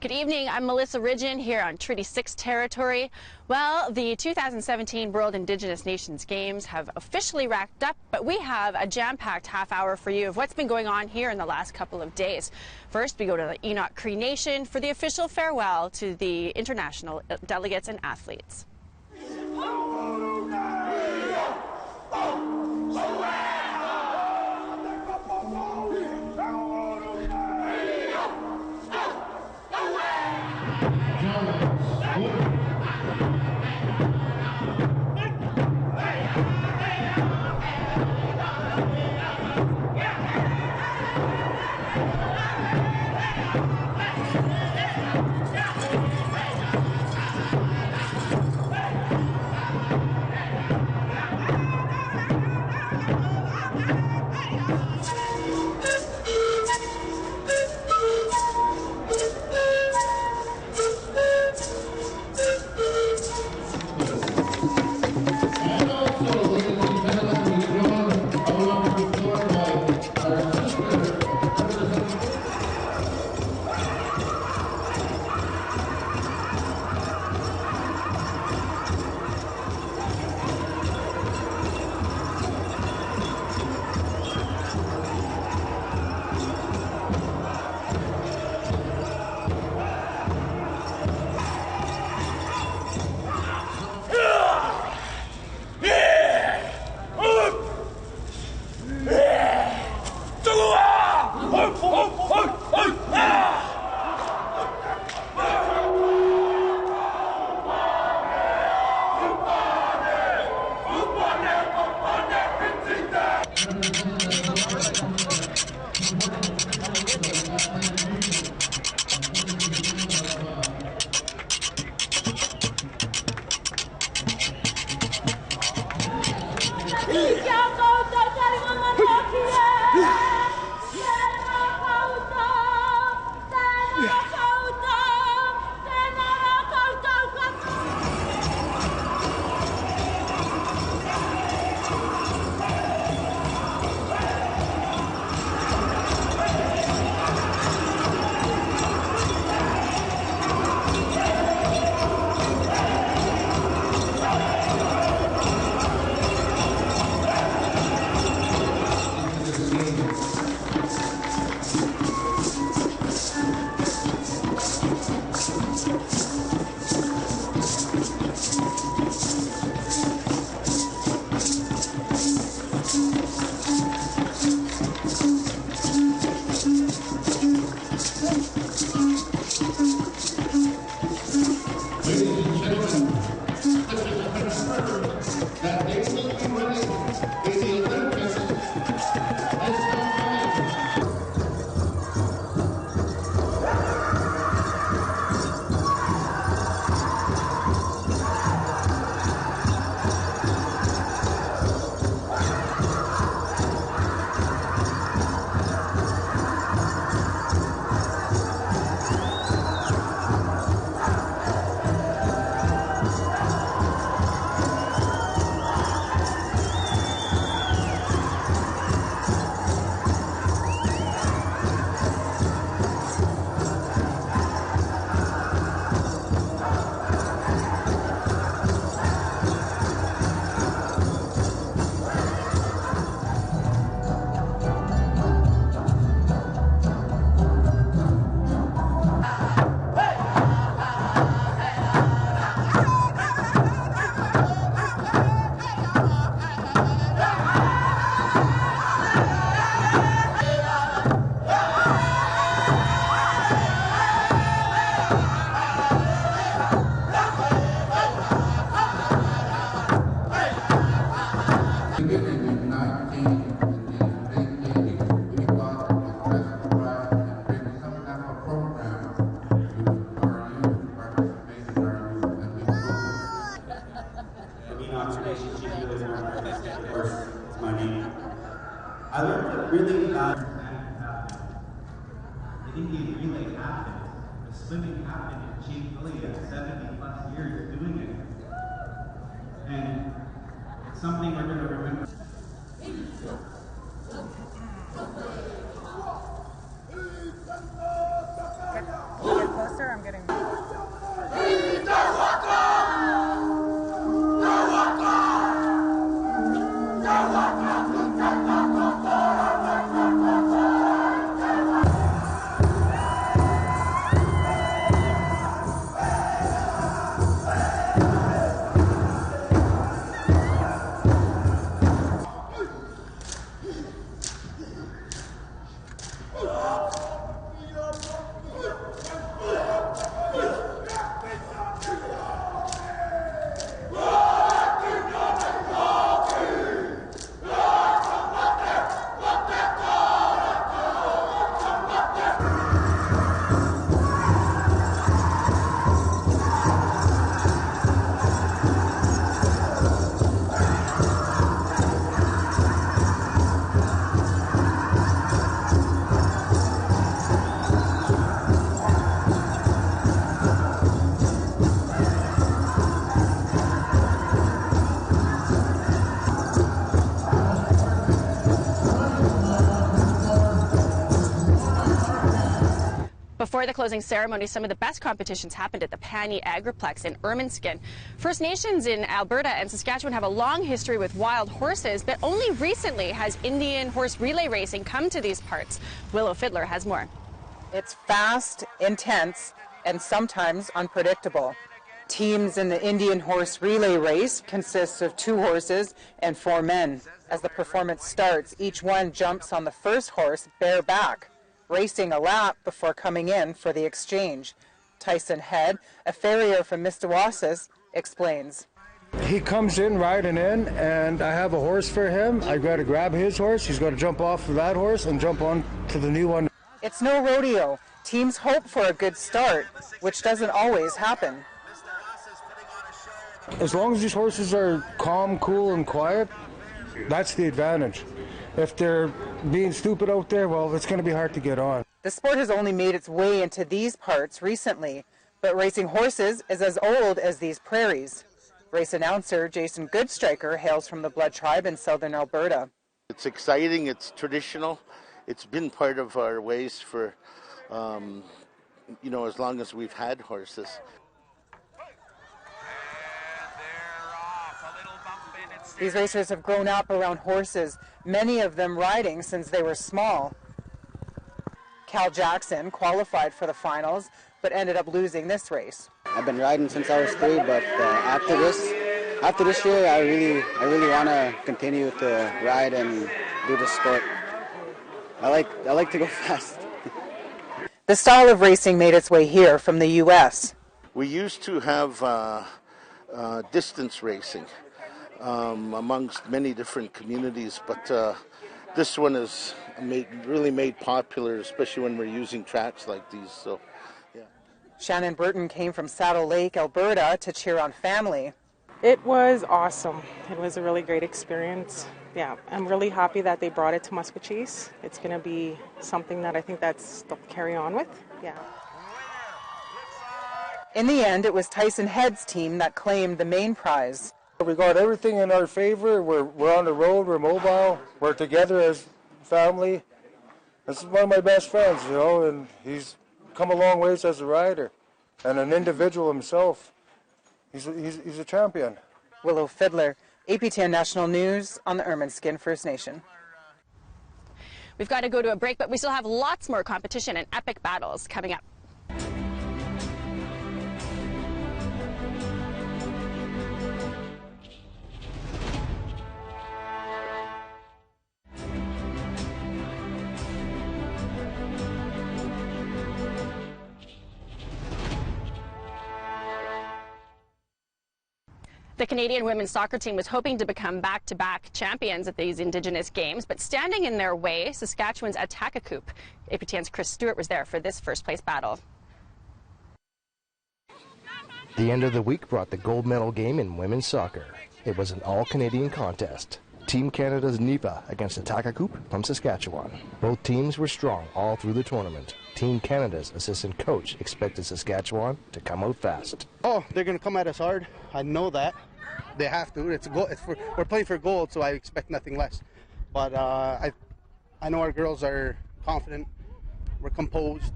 Good evening, I'm Melissa Ridgen here on Treaty 6 territory. Well, the 2017 World Indigenous Nations Games have officially wrapped up, but we have a jam-packed half hour for you of what's been going on here in the last couple of days. First, we go to the Enoch Cree Nation for the official farewell to the international delegates and athletes. I learned that really happened. The Indian relay happened. The swimming happened in Chief Philly at 70+ years doing it. And it's something we're going to remember. Get closer. Before the closing ceremony, some of the best competitions happened at the Pani Agriplex in Ermineskin. First Nations in Alberta and Saskatchewan have a long history with wild horses, but only recently has Indian horse relay racing come to these parts. Willow Fiddler has more. It's fast, intense, and sometimes unpredictable. Teams in the Indian horse relay race consists of 2 horses and 4 men. As the performance starts, each one jumps on the first horse bareback, racing a lap before coming in for the exchange. Tyson Head, a farrier from Mistawassis, explains. He comes in riding in, and I have a horse for him. I got to grab his horse. He's got to jump off of that horse and jump on to the new one. It's no rodeo. Teams hope for a good start, which doesn't always happen. As long as these horses are calm, cool, and quiet, that's the advantage. If they're being stupid out there, well, it's going to be hard to get on. The sport has only made its way into these parts recently, but racing horses is as old as these prairies. Race announcer Jason Goodstriker hails from the Blood Tribe in southern Alberta. It's exciting, it's traditional, it's been part of our ways for, as long as we've had horses. These racers have grown up around horses, many of them riding since they were small. Cal Jackson qualified for the finals, but ended up losing this race. I've been riding since I was 3, but after this year, I really want to continue to ride and do the sport. I like to go fast. The style of racing made its way here from the U.S. We used to have distance racing amongst many different communities, but this one is really made popular, especially when we're using tracks like these. So, yeah. Shannon Burton came from Saddle Lake, Alberta, to cheer on family. It was awesome. It was a really great experience. Yeah, I'm really happy that they brought it to Musqueam. It's going to be something that I think they'll carry on with. Yeah. In the end, it was Tyson Head's team that claimed the main prize. We got everything in our favor. We're on the road, we're mobile, we're together as family. This is one of my best friends, and he's come a long ways as a rider and an individual himself. He's a champion. Willow Fiddler, APTN National News on the Ermineskin First Nation. We've got to go to a break, but we still have lots more competition and epic battles coming up. The Canadian women's soccer team was hoping to become back-to-back champions at these Indigenous Games, but standing in their way, Saskatchewan's Atakakoop. APTN's Chris Stewart was there for this first-place battle. The end of the week brought the gold medal game in women's soccer. It was an all-Canadian contest. Team Canada's Nipa against Atakakoop from Saskatchewan. Both teams were strong all through the tournament. Team Canada's assistant coach expected Saskatchewan to come out fast. Oh, they're going to come at us hard. I know that. They have to. It's a goal. We're playing for gold, so I expect nothing less. But I know our girls are confident. We're composed.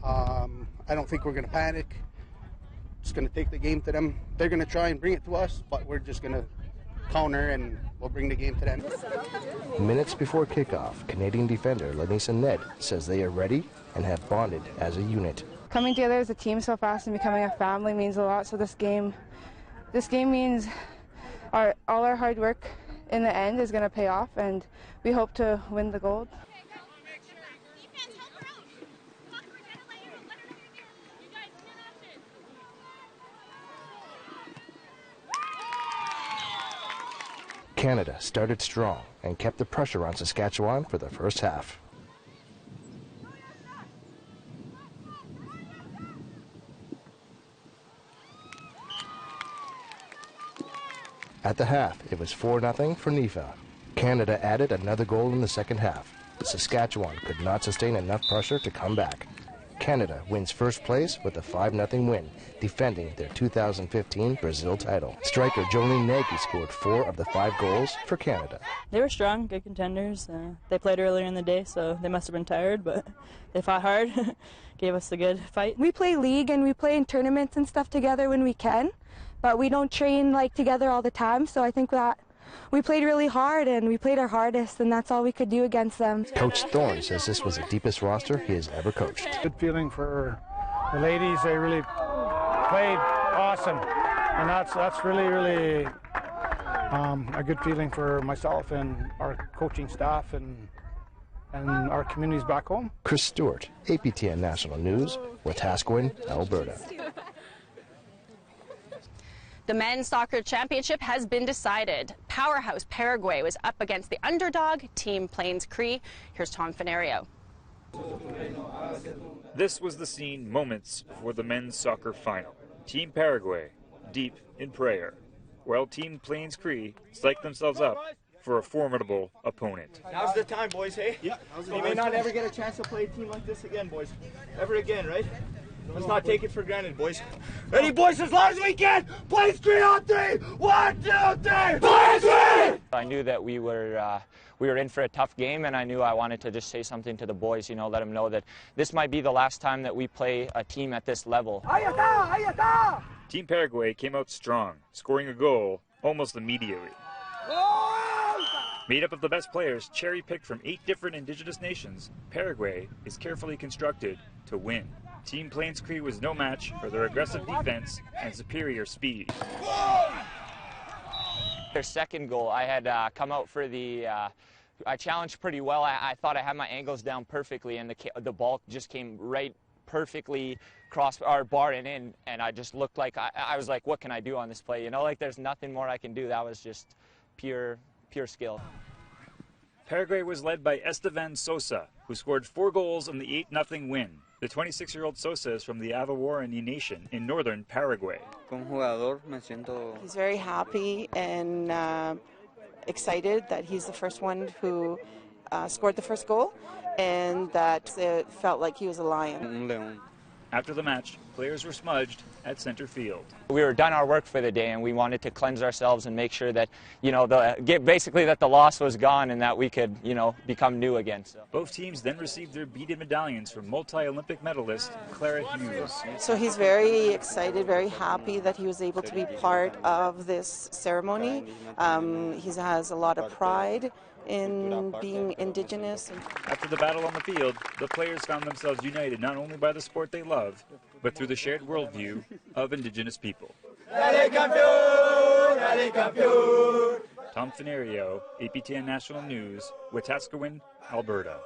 I don't think we're going to panic. Just going to take the game to them. They're going to try and bring it to us, but we're just going to counter and we'll bring the game to them. Minutes before kickoff, Canadian defender Lanisa Ned says they are ready and have bonded as a unit. Coming together as a team so fast and becoming a family means a lot. So this game means all our hard work in the end is going to pay off, and we hope to win the gold. Canada started strong and kept the pressure on Saskatchewan for the first half. At the half, it was 4-0 for NIFA. Canada added another goal in the second half, but Saskatchewan could not sustain enough pressure to come back. Canada wins first place with a 5-0 win, defending their 2015 Brazil title. Striker Jolene Nagy scored 4 of the 5 goals for Canada. They were strong, good contenders. They played earlier in the day, so they must have been tired, but they fought hard, gave us a good fight. We play league and we play in tournaments and stuff together when we can, but we don't train like together all the time, so I think that we played really hard and we played our hardest, and that's all we could do against them. Coach Thorne says this was the deepest roster he has ever coached. Good feeling for the ladies. They really played awesome, and that's really a good feeling for myself and our coaching staff and our communities back home. Chris Stewart, APTN National News, Wetaskiwin, Alberta. The men's soccer championship has been decided. Powerhouse Paraguay was up against the underdog, Team Plains Cree. Here's Tom Fenario. This was the scene moments before the men's soccer final. Team Paraguay, deep in prayer, while Team Plains Cree psyched themselves up for a formidable opponent. Now's the time, boys, hey? Yeah. We may not ever get a chance to play a team like this again, boys. Ever again, right? Let's not take it for granted, boys. Ready, boys, as long as we can! Plains Cree on 3! 1, 2, 3! Plains Cree! I knew that we were in for a tough game, and I knew I wanted to just say something to the boys, let them know that this might be the last time that we play a team at this level. Team Paraguay came out strong, scoring a goal almost immediately. Made up of the best players cherry-picked from 8 different Indigenous nations, Paraguay is carefully constructed to win. Team Plains Cree was no match for their aggressive defense and superior speed. Their second goal, I had come out for I challenged pretty well. I thought I had my angles down perfectly, and the ball just came right perfectly across our bar and in, and I just looked like, I was like, what can I do on this play? Like there's nothing more I can do. That was just pure skill. Paraguay was led by Estevan Sosa, who scored 4 goals in the 8-0 win. The 26-year-old Sosa is from the Awawarani Nation in northern Paraguay. He's very happy and excited that he's the first one who scored the first goal, and that it felt like he was a lion. After the match, players were smudged at center field. We were done our work for the day, and we wanted to cleanse ourselves and make sure that, basically that the loss was gone and that we could, become new again. So. Both teams then received their beaded medallions from multi-Olympic medalist Clara Hughes. So he's very excited, very happy that he was able to be part of this ceremony. He has a lot of pride in being Indigenous. After the battle on the field, the players found themselves united not only by the sport they love, but through the shared worldview of Indigenous people. Tom Fenario, APTN National News, Wetaskiwin, Alberta.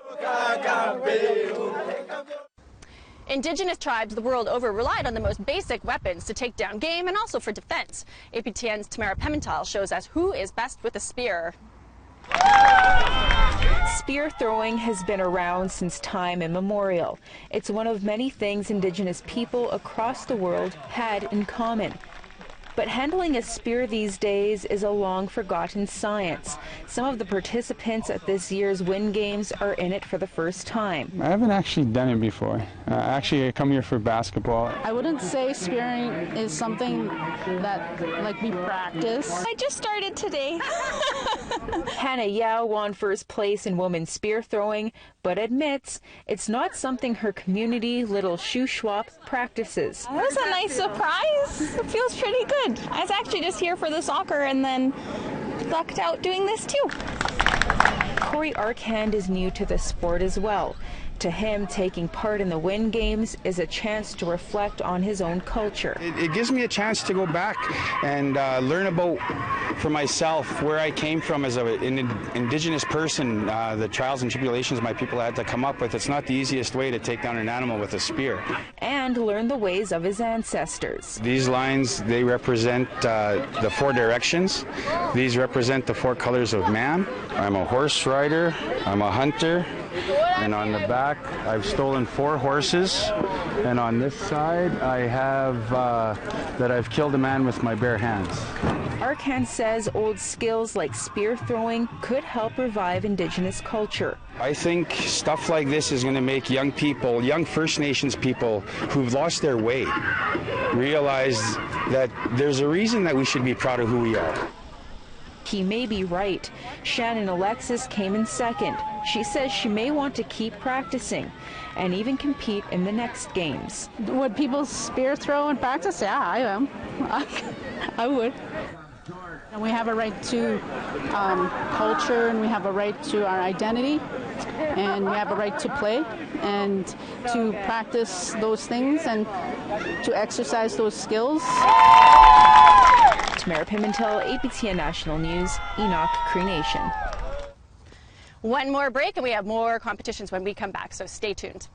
Indigenous tribes the world over relied on the most basic weapons to take down game and also for defense. APTN's Tamara Pimentel shows us who is best with a spear. Spear throwing has been around since time immemorial. It's one of many things Indigenous people across the world had in common. But handling a spear these days is a long-forgotten science. Some of the participants at this year's WIN Games are in it for the first time. I haven't actually done it before. Actually, I come here for basketball. I wouldn't say spearing is something that we practice. I just started today. Hannah Yao won first place in women's spear throwing, but admits it's not something her community, Little Shuswap, practices. That was a nice surprise. It feels pretty good. I was actually just here for the soccer and then lucked out doing this too. Corey Arkhand is new to the sport as well. To him, taking part in the WIN Games is a chance to reflect on his own culture. It gives me a chance to go back and learn about, for myself, where I came from as an Indigenous person, the trials and tribulations my people had to come up with. It's not the easiest way to take down an animal with a spear. And learn the ways of his ancestors. These lines, they represent the 4 directions. These represent the 4 colors of man. I'm a horse rider, I'm a hunter, and on the back I've stolen 4 horses, and on this side I have that I've killed a man with my bare hands. Arkan says old skills like spear throwing could help revive Indigenous culture. I think stuff like this is going to make young people, young First Nations people who've lost their way, realize that there's a reason that we should be proud of who we are. He may be right. Shannon Alexis came in second. She says she may want to keep practicing and even compete in the next games. Would people spear throw and practice? Yeah, I am. I would. And we have a right to culture, and we have a right to our identity, and we have a right to play and to practice those things and to exercise those skills. Tamara Pimentel, APTN National News, Enoch, Cree Nation. One more break and we have more competitions when we come back, so stay tuned.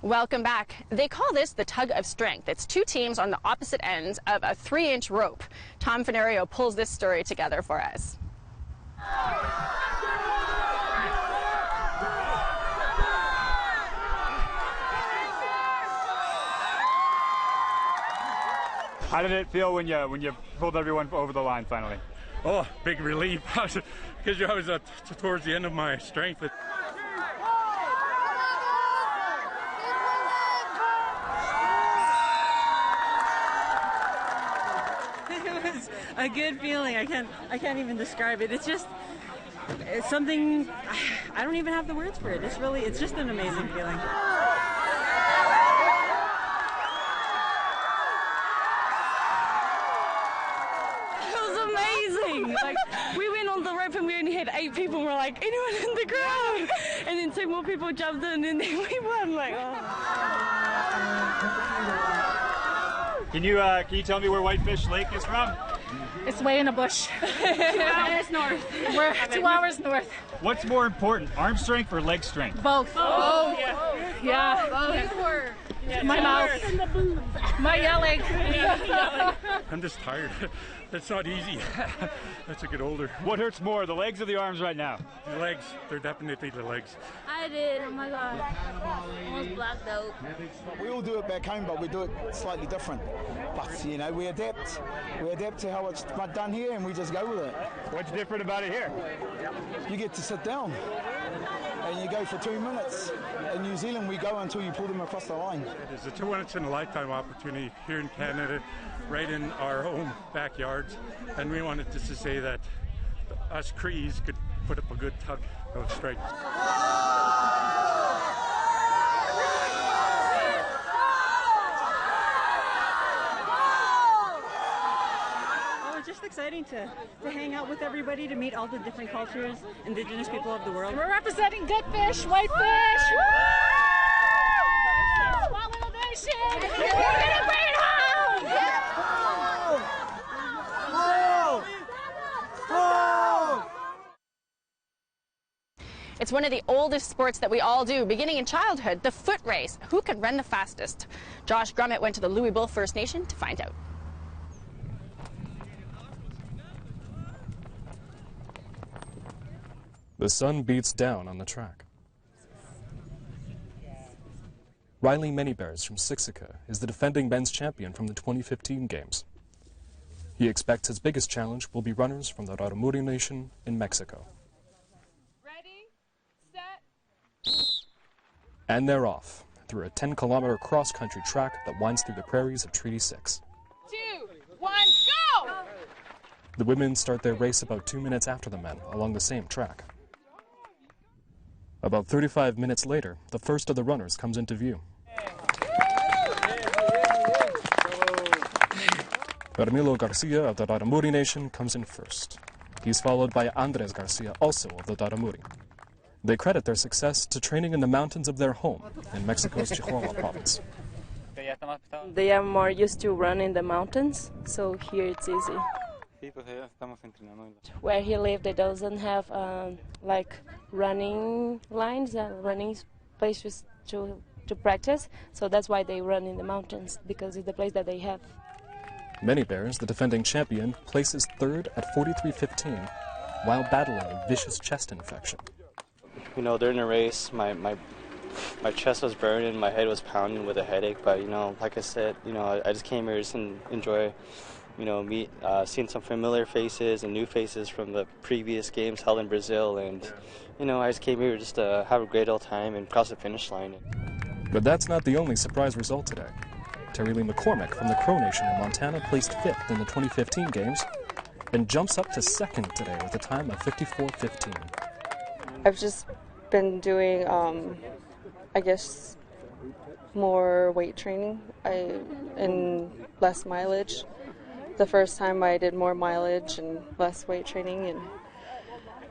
Welcome back. They call this the tug of strength. It's 2 teams on the opposite ends of a 3-inch rope. Tom Fenario pulls this story together for us. How did it feel when you pulled everyone over the line finally? Oh, big relief, because I was towards the end of my strength. A good feeling. I can't even describe it. It's something, I don't even have the words for it. It's just an amazing feeling. It was amazing. Like, we went on the rope and we only had 8 people and we're like, anyone in the crowd? And then 2 more people jumped in and then we won. Like, oh. Can you tell me where Whitefish Lake is from? It's way in the bush. 2 hours north. We're 2 hours north. What's more important, arm strength or leg strength? Both. Both. Yeah. Both. My mouth. My yelling. I'm just tired. It's not easy. As I get older. What hurts more, the legs or the arms right now? The legs. They're definitely the legs. I did. Oh my God. Almost blacked out. We all do it back home, but we do it slightly different. But, you know, we adapt. We adapt to how it's done here, and we just go with it. What's different about it here? You get to sit down, and you go for 2 minutes. In New Zealand, we go until you pull them across the line. It is a once-in-a-lifetime opportunity here in Canada, right in our own backyards, and we wanted just to say that us Crees could put up a good tug of strength. Just exciting to hang out with everybody, to meet all the different cultures, Indigenous people of the world. We're representing good fish, white fish. Swallow Nation. We're gonna bring it home. It's one of the oldest sports that we all do, beginning in childhood, the foot race. Who can run the fastest? Josh Grummett went to the Louisville First Nation to find out. The sun beats down on the track. Riley Manybears from Sixica is the defending men's champion from the 2015 Games. He expects his biggest challenge will be runners from the Raramuri Nation in Mexico. Ready, set. And they're off through a 10-kilometer cross-country track that winds through the prairies of Treaty 6. 2, 1, go! The women start their race about 2 minutes after the men along the same track. About 35 minutes later, the first of the runners comes into view. Ramilo Garcia of the Raramuri Nation comes in first. He's followed by Andres Garcia, also of the Raramuri. They credit their success to training in the mountains of their home in Mexico's Chihuahua province. They are more used to run in the mountains, so here it's easy. Where he lived, it doesn't have like running lines and running places to practice, so that's why they run in the mountains, because it's the place that they have. Many Bears, the defending champion, places third at 43.15 while battling a vicious chest infection. You know, during the race, my chest was burning, my head was pounding with a headache, but, you know, like I said, you know, I just came here just to enjoy, you know, seeing some familiar faces and new faces from the previous games held in Brazil, and, you know, I just came here just to have a great old time and cross the finish line. But that's not the only surprise result today. Terry Lee McCormick from the Crow Nation in Montana placed 5th in the 2015 games and jumps up to 2nd today with a time of 54.15. I've just been doing, I guess, more weight training and less mileage. The first time I did more mileage and less weight training, and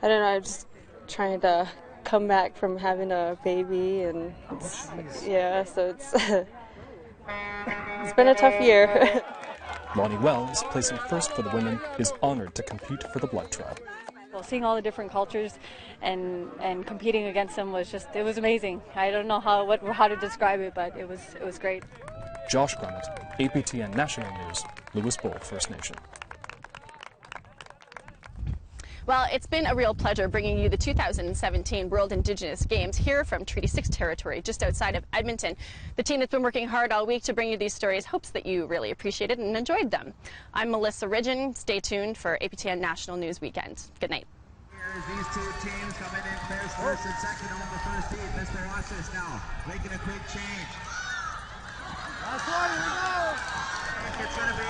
I don't know, I'm just trying to come back from having a baby, and yeah, so it's it's been a tough year. Lonnie Wells, placing 1st for the women, is honored to compete for the blood tribe. Well, seeing all the different cultures and competing against them was it was amazing. I don't know how to describe it, but it was great. Josh Grummett, APTN National News, Louis Bowl First Nation. Well, it's been a real pleasure bringing you the 2017 World Indigenous Games here from Treaty 6 territory, just outside of Edmonton. The team that's been working hard all week to bring you these stories hopes that you really appreciated and enjoyed them. I'm Melissa Ridgen. Stay tuned for APTN National News Weekend. Good night. These two teams coming in pairs first and second on the first team. Mr. Ossis now making a quick change. Last one, here we go. It's going to be